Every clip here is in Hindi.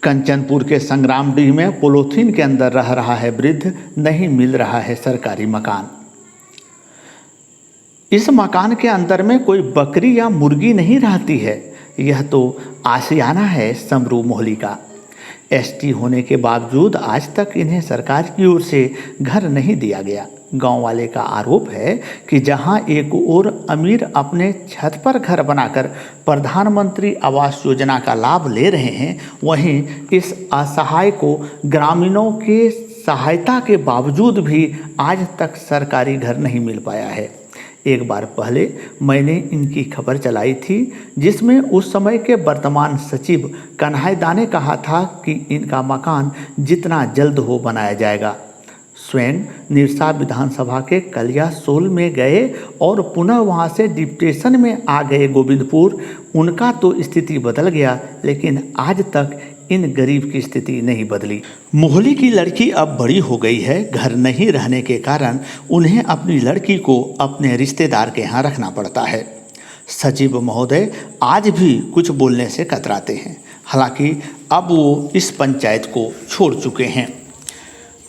कंचनपुर के संग्रामडीह में पॉलीथीन के अंदर रह रहा है वृद्ध, नहीं मिल रहा है सरकारी मकान। इस मकान के अंदर में कोई बकरी या मुर्गी नहीं रहती है, यह तो आशियाना है समरू मोहली का। एसटी होने के बावजूद आज तक इन्हें सरकार की ओर से घर नहीं दिया गया। गांव वाले का आरोप है कि जहां एक और अमीर अपने छत पर घर बनाकर प्रधानमंत्री आवास योजना का लाभ ले रहे हैं, वहीं इस असहाय को ग्रामीणों के सहायता के बावजूद भी आज तक सरकारी घर नहीं मिल पाया है। एक बार पहले मैंने इनकी खबर चलाई थी, जिसमें उस समय के वर्तमान सचिव कन्हैया ने कहा था कि इनका मकान जितना जल्द हो बनाया जाएगा। स्वयं निरसा विधानसभा के कलियासोल में गए और पुनः वहां से डिप्टेशन में आ गए गोविंदपुर। उनका तो स्थिति बदल गया, लेकिन आज तक इन गरीब की स्थिति नहीं बदली। मोहली की लड़की अब बड़ी हो गई है। घर नहीं रहने के कारण उन्हें अपनी लड़की को अपने रिश्तेदार के यहाँ रखना पड़ता है। सचिव महोदय आज भी कुछ बोलने से कतराते हैं। हालांकि अब वो इस पंचायत को छोड़ चुके हैं।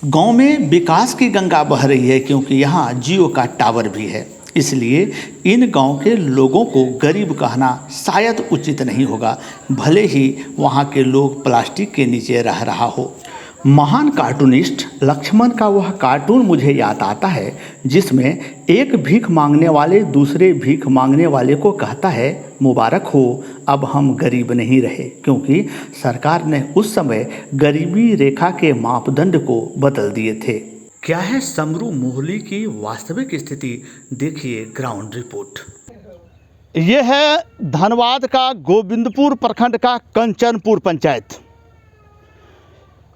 गांव में विकास की गंगा बह रही है, क्योंकि यहाँ जियो का टावर भी है। इसलिए इन गांव के लोगों को गरीब कहना शायद उचित नहीं होगा, भले ही वहाँ के लोग प्लास्टिक के नीचे रह रहा हो। महान कार्टूनिस्ट लक्ष्मण का वह कार्टून मुझे याद आता है, जिसमें एक भीख मांगने वाले दूसरे भीख मांगने वाले को कहता है, मुबारक हो, अब हम गरीब नहीं रहे, क्योंकि सरकार ने उस समय गरीबी रेखा के मापदंड को बदल दिए थे। क्या है समरू मोहली की वास्तविक स्थिति, देखिए ग्राउंड रिपोर्ट। यह है धनबाद का गोविंदपुर प्रखंड का कंचनपुर पंचायत,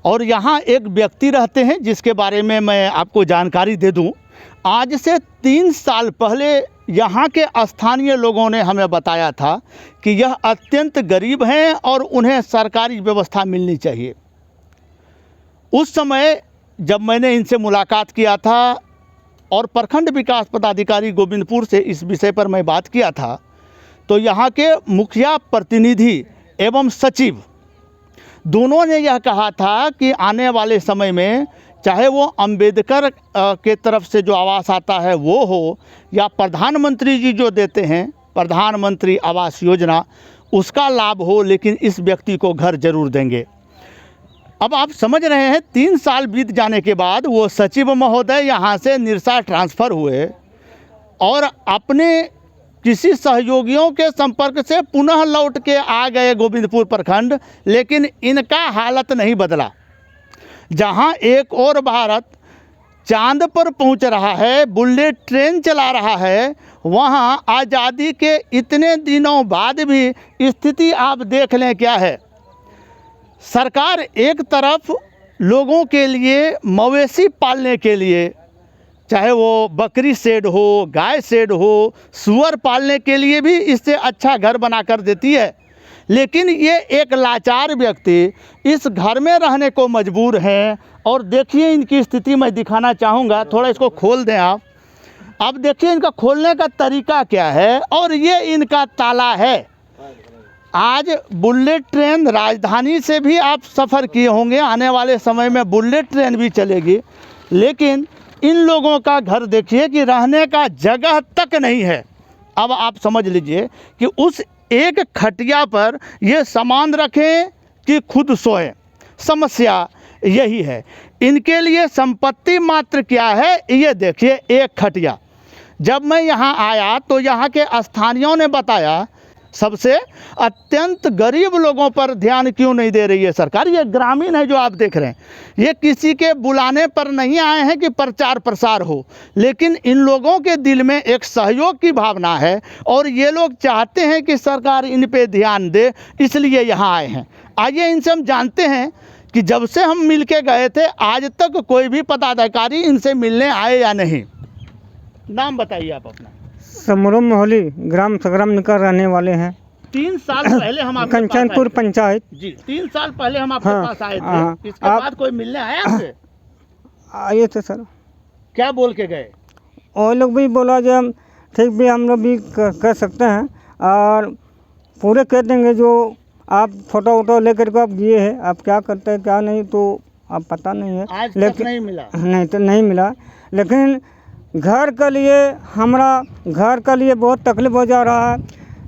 और यहाँ एक व्यक्ति रहते हैं जिसके बारे में मैं आपको जानकारी दे दूं। आज से 3 साल पहले यहाँ के स्थानीय लोगों ने हमें बताया था कि यह अत्यंत गरीब हैं और उन्हें सरकारी व्यवस्था मिलनी चाहिए। उस समय जब मैंने इनसे मुलाकात किया था और प्रखंड विकास पदाधिकारी गोविंदपुर से इस विषय पर मैं बात किया था, तो यहाँ के मुखिया प्रतिनिधि एवं सचिव दोनों ने यह कहा था कि आने वाले समय में चाहे वो अंबेडकर के तरफ से जो आवास आता है वो हो, या प्रधानमंत्री जी जो देते हैं प्रधानमंत्री आवास योजना, उसका लाभ हो, लेकिन इस व्यक्ति को घर जरूर देंगे। अब आप समझ रहे हैं, 3 साल बीत जाने के बाद वो सचिव महोदय यहाँ से निरसा ट्रांसफ़र हुए और अपने किसी सहयोगियों के संपर्क से पुनः लौट के आ गए गोविंदपुर प्रखंड, लेकिन इनका हालत नहीं बदला। जहां एक और भारत चांद पर पहुंच रहा है, बुलेट ट्रेन चला रहा है, वहां आज़ादी के इतने दिनों बाद भी स्थिति आप देख लें क्या है। सरकार एक तरफ लोगों के लिए मवेशी पालने के लिए, चाहे वो बकरी शेड हो, गाय शेड हो, सूअर पालने के लिए भी इससे अच्छा घर बना कर देती है, लेकिन ये एक लाचार व्यक्ति इस घर में रहने को मजबूर हैं। और देखिए इनकी स्थिति मैं दिखाना चाहूँगा, थोड़ा इसको खोल दें आप। अब देखिए इनका खोलने का तरीका क्या है, और ये इनका ताला है। आज बुलेट ट्रेन राजधानी से भी आप सफ़र किए होंगे, आने वाले समय में बुलेट ट्रेन भी चलेगी, लेकिन इन लोगों का घर देखिए कि रहने का जगह तक नहीं है। अब आप समझ लीजिए कि उस एक खटिया पर ये सामान रखें कि खुद सोएं, समस्या यही है। इनके लिए संपत्ति मात्र क्या है, ये देखिए एक खटिया। जब मैं यहाँ आया तो यहाँ के स्थानीयों ने बताया, सबसे अत्यंत गरीब लोगों पर ध्यान क्यों नहीं दे रही है सरकार। ये ग्रामीण है जो आप देख रहे हैं, ये किसी के बुलाने पर नहीं आए हैं कि प्रचार प्रसार हो, लेकिन इन लोगों के दिल में एक सहयोग की भावना है और ये लोग चाहते हैं कि सरकार इन पे ध्यान दे, इसलिए यहाँ आए हैं। आइए इनसे हम जानते हैं कि जब से हम मिल के गए थे आज तक कोई भी पदाधिकारी इनसे मिलने आए या नहीं। नाम बताइए आप अपना। समरू मोहली, ग्राम संग्राम निकर रहने वाले हैं। 3 साल पहले हम आपके कंचनपुर पंचायत जी 3 साल पहले हम आपके पास आए थे। इसके बाद कोई मिलने आया आपसे? आए थे सर। क्या बोल के गए? और लोग भी बोला जो हम ठीक भी हम लोग भी कर सकते हैं और पूरे कर देंगे जो आप फोटो वोटो लेकर के आप दिए हैं, आप क्या करते हैं क्या नहीं तो आप पता नहीं है। आज तक लेकिन नहीं मिला। नहीं तो नहीं मिला। लेकिन घर के लिए हमारा घर के लिए बहुत तकलीफ हो जा रहा है।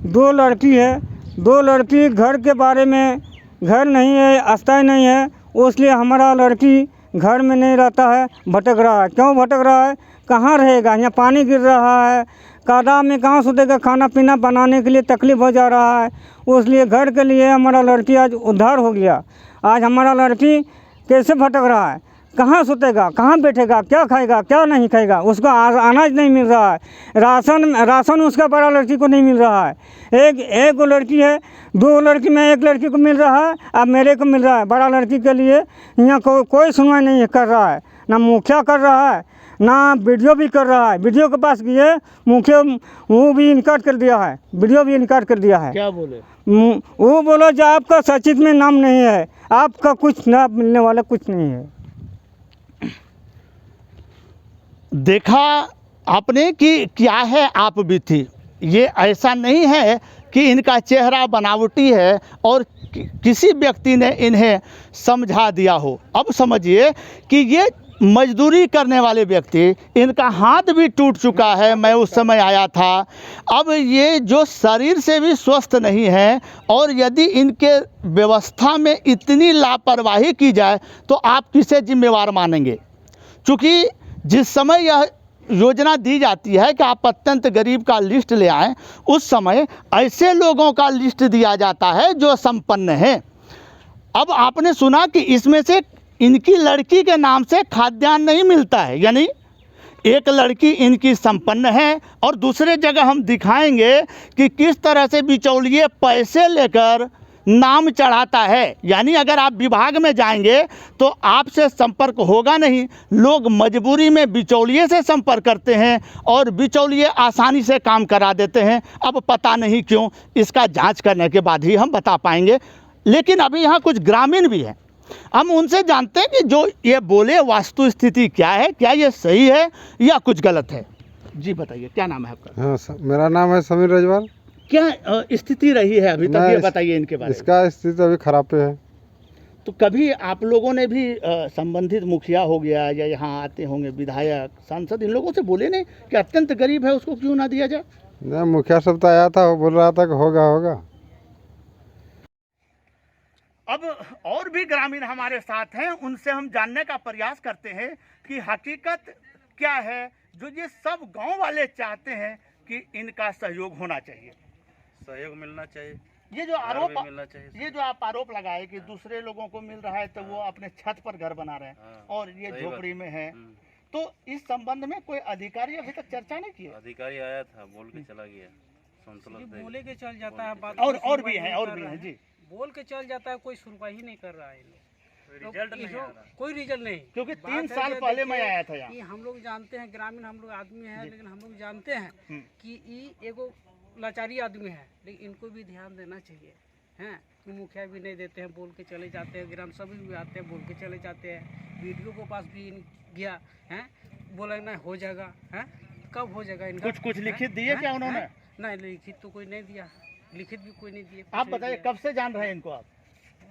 2 लड़की है, 2 लड़की घर के बारे में घर नहीं है, आस्थाएँ नहीं है, इसलिए हमारा लड़की घर में नहीं रहता है, भटक रहा है। क्यों भटक रहा है? कहाँ रहेगा? यहाँ पानी गिर रहा है, कादा में कहाँ सोतेगा? खाना पीना बनाने के लिए तकलीफ हो जा रहा है, इसलिए घर के लिए हमारा लड़की आज उद्धार हो गया। आज हमारा लड़की कैसे भटक रहा है? कहाँ सोतेगा? कहाँ बैठेगा? क्या खाएगा? क्या नहीं खाएगा? उसको अनाज नहीं मिल रहा है, राशन उसका बड़ा लड़की को नहीं मिल रहा है। एक लड़की है, 2 लड़की में 1 लड़की को मिल रहा है, अब मेरे को मिल रहा है। बड़ा लड़की के लिए यहाँ कोई सुनवाई नहीं कर रहा है, ना मुखिया कर रहा है, ना वीडियो भी कर रहा है। वीडियो के पास गए, मुखिया वो भी इनकार कर दिया है, वीडियो भी इनकार कर दिया है। क्या बोले? वो बोलो जो आपका सचिव में नाम नहीं है, आपका कुछ ना मिलने वाला कुछ नहीं है। देखा आपने कि क्या है आप भी थी। ये ऐसा नहीं है कि इनका चेहरा बनावटी है और किसी व्यक्ति ने इन्हें समझा दिया हो। अब समझिए कि ये मजदूरी करने वाले व्यक्ति, इनका हाथ भी टूट चुका है, मैं उस समय आया था। अब ये जो शरीर से भी स्वस्थ नहीं है और यदि इनके व्यवस्था में इतनी लापरवाही की जाए तो आप किसे जिम्मेवार मानेंगे? क्योंकि जिस समय यह योजना दी जाती है कि आप अत्यंत गरीब का लिस्ट ले आएं, उस समय ऐसे लोगों का लिस्ट दिया जाता है जो संपन्न हैं। अब आपने सुना कि इसमें से इनकी लड़की के नाम से खाद्यान्न नहीं मिलता है, यानी एक लड़की इनकी संपन्न है और दूसरे जगह हम दिखाएंगे कि किस तरह से बिचौलिए पैसे लेकर नाम चढ़ाता है। यानी अगर आप विभाग में जाएंगे तो आपसे संपर्क होगा नहीं, लोग मजबूरी में बिचौलिए से संपर्क करते हैं और बिचौलिए आसानी से काम करा देते हैं। अब पता नहीं क्यों, इसका जांच करने के बाद ही हम बता पाएंगे। लेकिन अभी यहाँ कुछ ग्रामीण भी हैं, हम उनसे जानते हैं कि जो ये बोले वास्तु स्थिति क्या है, क्या ये सही है या कुछ गलत है। जी बताइए, क्या नाम है आपका? हाँ मेरा नाम है समीर रजवाल। क्या स्थिति रही है अभी तक, ये बताइए इनके बारे में। इसका स्थिति अभी खराब पे है। तो कभी आप लोगों ने भी संबंधित मुखिया हो गया या यहाँ आते होंगे विधायक सांसद, इन लोगों से बोले नहीं कि अत्यंत गरीब है उसको क्यों ना दिया जाए? नहीं, मुखिया सब तो आया था, वो बोल रहा था कि होगा। अब और भी ग्रामीण हमारे साथ हैं, उनसे हम जानने का प्रयास करते हैं कि हकीकत क्या है जो ये सब गांव वाले चाहते हैं कि इनका सहयोग होना चाहिए, सहयोग मिलना चाहिए। ये जो आरोप मिलना चाहिए। ये जो आप आरोप लगाए कि दूसरे लोगों को मिल रहा है तो वो अपने छत पर घर बना रहे हैं हाँ, और ये सही झोपड़ी बात। में है, तो इस संबंध में कोई अधिकारी अभी तक चर्चा नहीं की है? अधिकारी आया था, बोल के चला गया। संतोष दे बोले के चल जाता है बात, और भी है जी, बोल के चल जाता है, कोई सुनवाई ही नहीं कर रहा है। रिजल्ट नहीं आ रहा। कोई रिजल्ट नहीं। क्योंकि बात 3 है साल कि पहले मैं देखिए आया था यहाँ। कि हम लोग जानते हैं, ग्रामीण हम लोग आदमी हैं, लेकिन हम लोग जानते हैं कि ये एगो लाचारी आदमी है, लेकिन इनको भी ध्यान देना चाहिए हैं कि मुखिया भी नहीं देते हैं, बोल के चले जाते हैं, ग्राम सभी भी आते हैं, बोल के चले जाते हैं। वीडियो के पास भी गया है, बोला ना हो जाएगा है, कब हो जाएगा इनका? कुछ लिखित दिए क्या उन्होंने? नहीं, लिखित तो कोई नहीं दिया, लिखित भी कोई नहीं दिए। आप बताइए कब से जान रहे हैं इनको आप?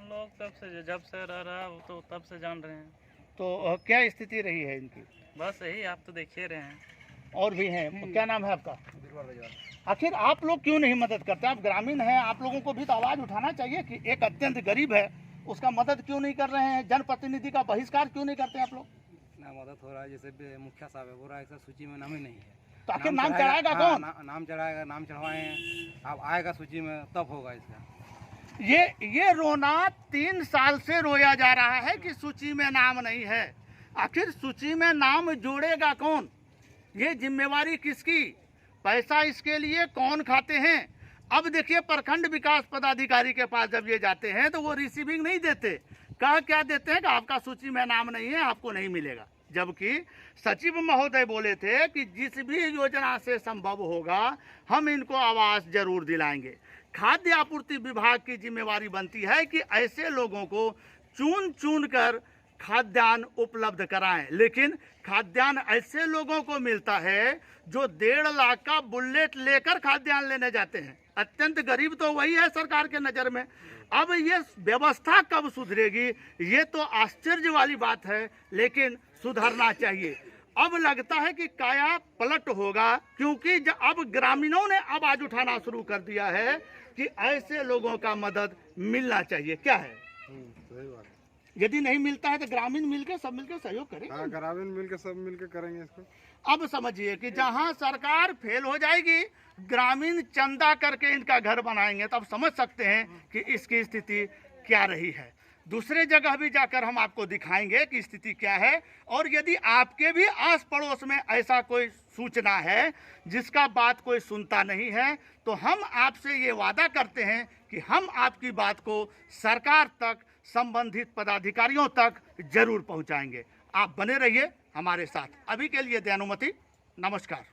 लोग तब से, जब से रह रहा है तो तब से जान रहे हैं। तो क्या स्थिति रही है इनकी? बस यही, आप तो देख ही रहे हैं। और भी हैं, क्या नाम है आपका? आखिर आप लोग क्यों नहीं मदद करते? आप ग्रामीण हैं, आप लोगों को भी तो आवाज़ उठाना चाहिए कि एक अत्यंत गरीब है, उसका मदद क्यों नहीं कर रहे हैं? जनप्रतिनिधि का बहिष्कार क्यों नहीं करते आप लोग? ना मदद हो रहा है, जैसे मुखिया साहब है, बोल रहा है सर सूची में नाम ही नहीं है। तो आखिर नाम चढ़ाएगा कौन? नाम चढ़ाएगा, नाम चढ़वाए हैं, अब आएगा सूची में तब होगा इसका। ये रोना 3 साल से रोया जा रहा है कि सूची में नाम नहीं है। आखिर सूची में नाम जोड़ेगा कौन? ये जिम्मेवारी किसकी? पैसा इसके लिए कौन खाते हैं? अब देखिए, प्रखंड विकास पदाधिकारी के पास जब ये जाते हैं तो वो रिसीविंग नहीं देते, क्या देते हैं कि आपका सूची में नाम नहीं है, आपको नहीं मिलेगा। जबकि सचिव महोदय बोले थे कि जिस भी योजना से संभव होगा हम इनको आवास जरूर दिलाएंगे। खाद्य आपूर्ति विभाग की जिम्मेवारी बनती है कि ऐसे लोगों को चुन चुन कर खाद्यान्न उपलब्ध कराएं, लेकिन खाद्यान्न ऐसे लोगों को मिलता है जो 1.5 लाख का बुलेट लेकर खाद्यान्न लेने जाते हैं। अत्यंत गरीब तो वही है सरकार के नज़र में। अब ये व्यवस्था कब सुधरेगी, ये तो आश्चर्य वाली बात है, लेकिन सुधरना चाहिए। अब लगता है कि काया पलट होगा, क्योंकि अब ग्रामीणों ने आवाज उठाना शुरू कर दिया है कि ऐसे लोगों का मदद मिलना चाहिए। क्या है, सही बात। यदि नहीं मिलता है तो ग्रामीण मिलकर सब मिलकर सहयोग करें। हाँ, ग्रामीण मिलकर सब मिलकर करेंगे इसको। अब समझिए कि जहां सरकार फेल हो जाएगी, ग्रामीण चंदा करके इनका घर बनाएंगे, तब समझ सकते हैं कि इसकी स्थिति क्या रही है। दूसरे जगह भी जाकर हम आपको दिखाएंगे कि स्थिति क्या है, और यदि आपके भी आस पड़ोस में ऐसा कोई सूचना है जिसका बात कोई सुनता नहीं है, तो हम आपसे ये वादा करते हैं कि हम आपकी बात को सरकार तक, संबंधित पदाधिकारियों तक जरूर पहुंचाएंगे। आप बने रहिए हमारे साथ। अभी के लिए दयानुमति, नमस्कार।